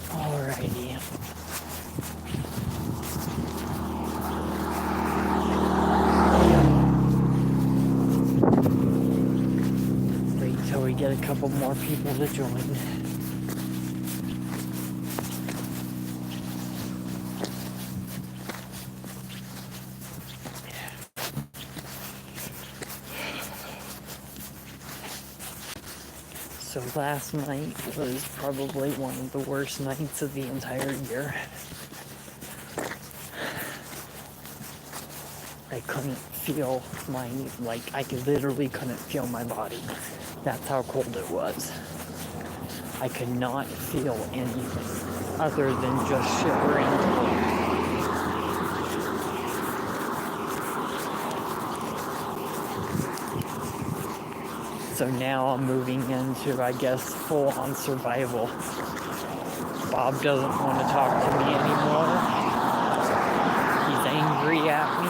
Alrighty. Wait till we get a couple more people to join. So last night was probably one of the worst nights of the entire year. I couldn't feel I literally couldn't feel my body. That's how cold it was. I could not feel anything other than just shivering. So now I'm moving into, I guess, full-on survival. Bob doesn't want to talk to me anymore. He's angry at me.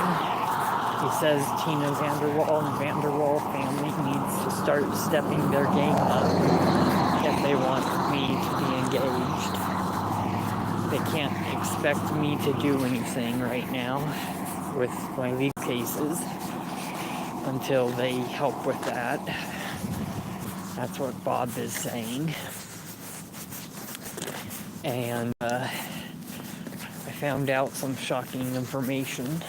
He says Tina Vanderwall and Vanderwall family needs to start stepping their game up if they want me to be engaged. They can't expect me to do anything right now with my legal cases until they help with that. That's what Bob is saying. And I found out some shocking information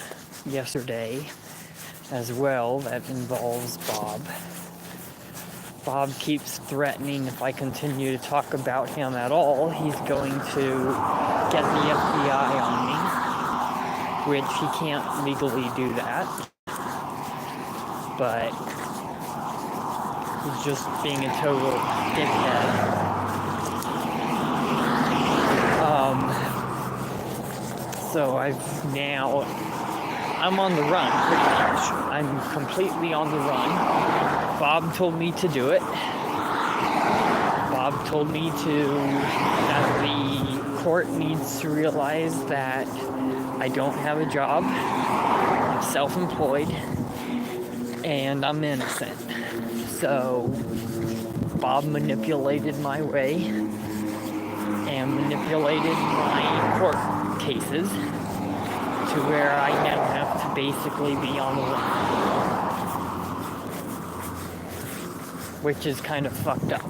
yesterday as well that involves Bob. Bob keeps threatening if I continue to talk about him at all, he's going to get the FBI on me, which he can't legally do that. But he's just being a total dickhead. So I'm on the run pretty much. I'm completely on the run. Bob told me to do it. Bob told me that the court needs to realize that I don't have a job, I'm self-employed, and I'm innocent. So Bob manipulated my way and manipulated my court cases to where I now have to basically be on the run, which is kind of fucked up.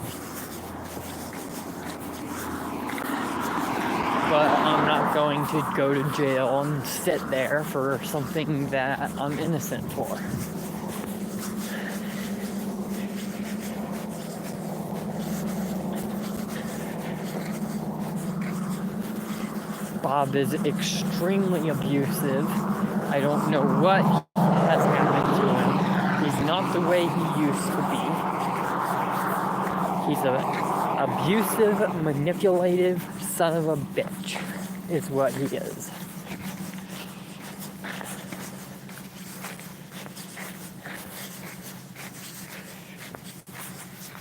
But I'm not going to go to jail and sit there for something that I'm innocent for. Bob is extremely abusive. I don't know what has happened to him. He's not the way he used to be. He's an abusive, manipulative son of a bitch, is what he is.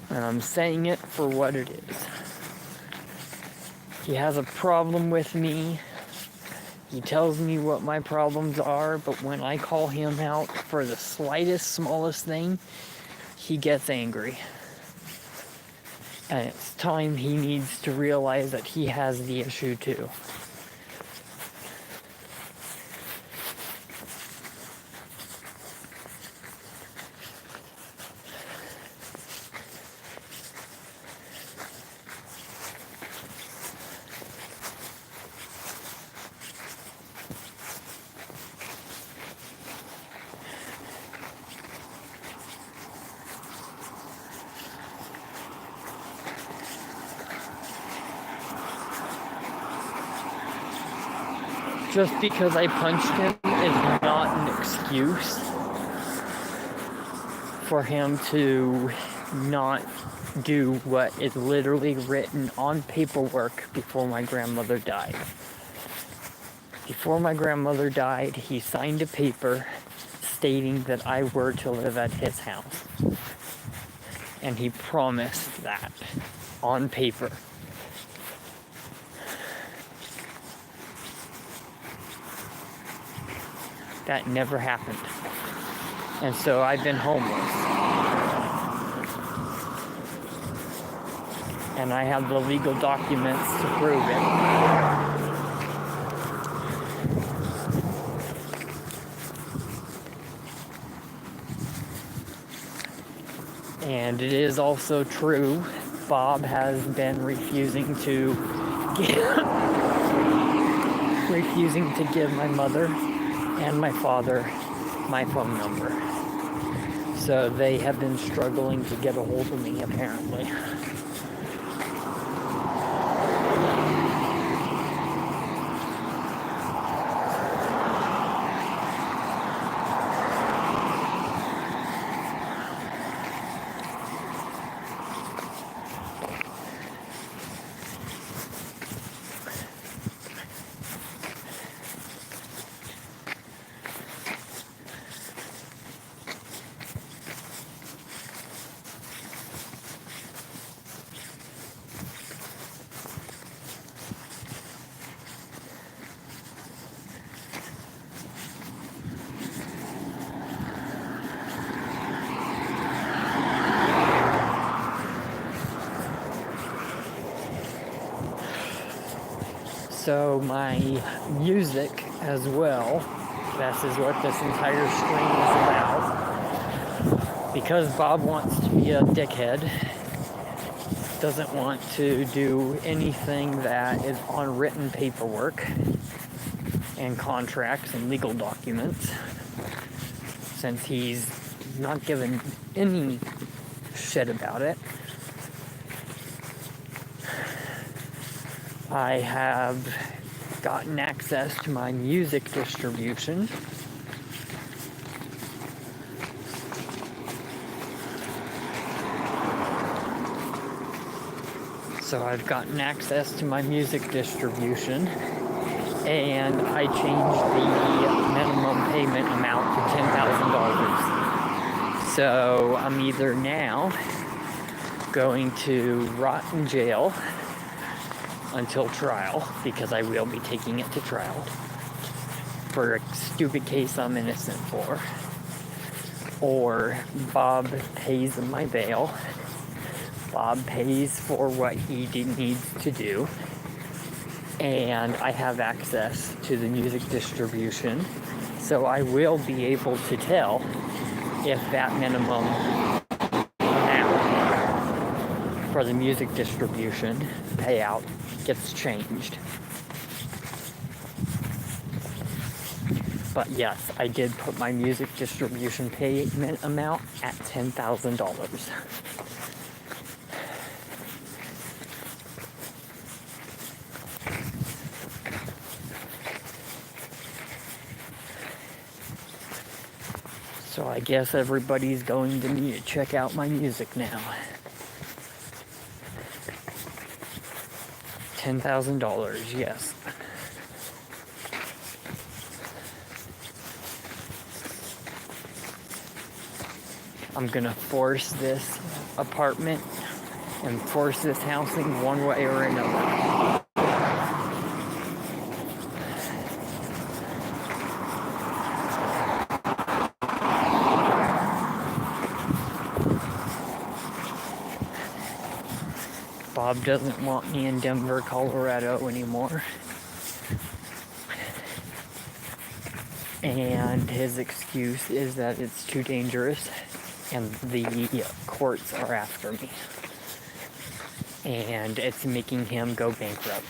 And I'm saying it for what it is. He has a problem with me. He tells me what my problems are, but when I call him out for the slightest, smallest thing, he gets angry. And it's time he needs to realize that he has the issue too. Just because I punched him is not an excuse for him to not do what is literally written on paperwork before my grandmother died. Before my grandmother died, he signed a paper stating that I were to live at his house. And he promised that on paper. That never happened. And so I've been homeless. And I have the legal documents to prove it. And it is also true, Bob has been refusing to give my mother and my father my phone number. So they have been struggling to get a hold of me, apparently. So my music as well, this is what this entire screen is about. Because Bob wants to be a dickhead, doesn't want to do anything that is on written paperwork and contracts and legal documents, since he's not given any shit about it. I have gotten access to my music distribution. So I've gotten access to my music distribution, and I changed the minimum payment amount to $10,000. So I'm either now going to rot in jail until trial, because I will be taking it to trial for a stupid case I'm innocent for, or Bob pays my bail. Bob pays for what he needs to do, and I have access to the music distribution, so I will be able to tell if that minimum amount for the music distribution payout gets changed. But yes, I did put my music distribution payment amount at $10,000. So I guess everybody's going to need to check out my music now. $10,000, yes. I'm gonna force this apartment and force this housing one way or another. Bob doesn't want me in Denver, Colorado anymore. And his excuse is that it's too dangerous and the courts are after me. And it's making him go bankrupt.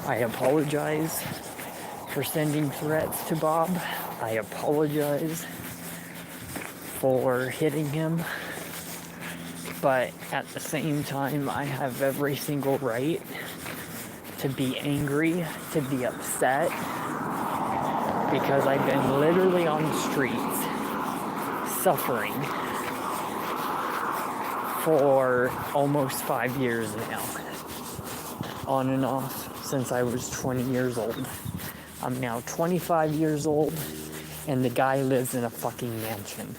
I apologize for sending threats to Bob. I apologize for hitting him. But at the same time, I have every single right to be angry, to be upset, because I've been literally on the streets suffering for almost 5 years now, on and off since I was 20 years old. I'm now 25 years old, and the guy lives in a fucking mansion.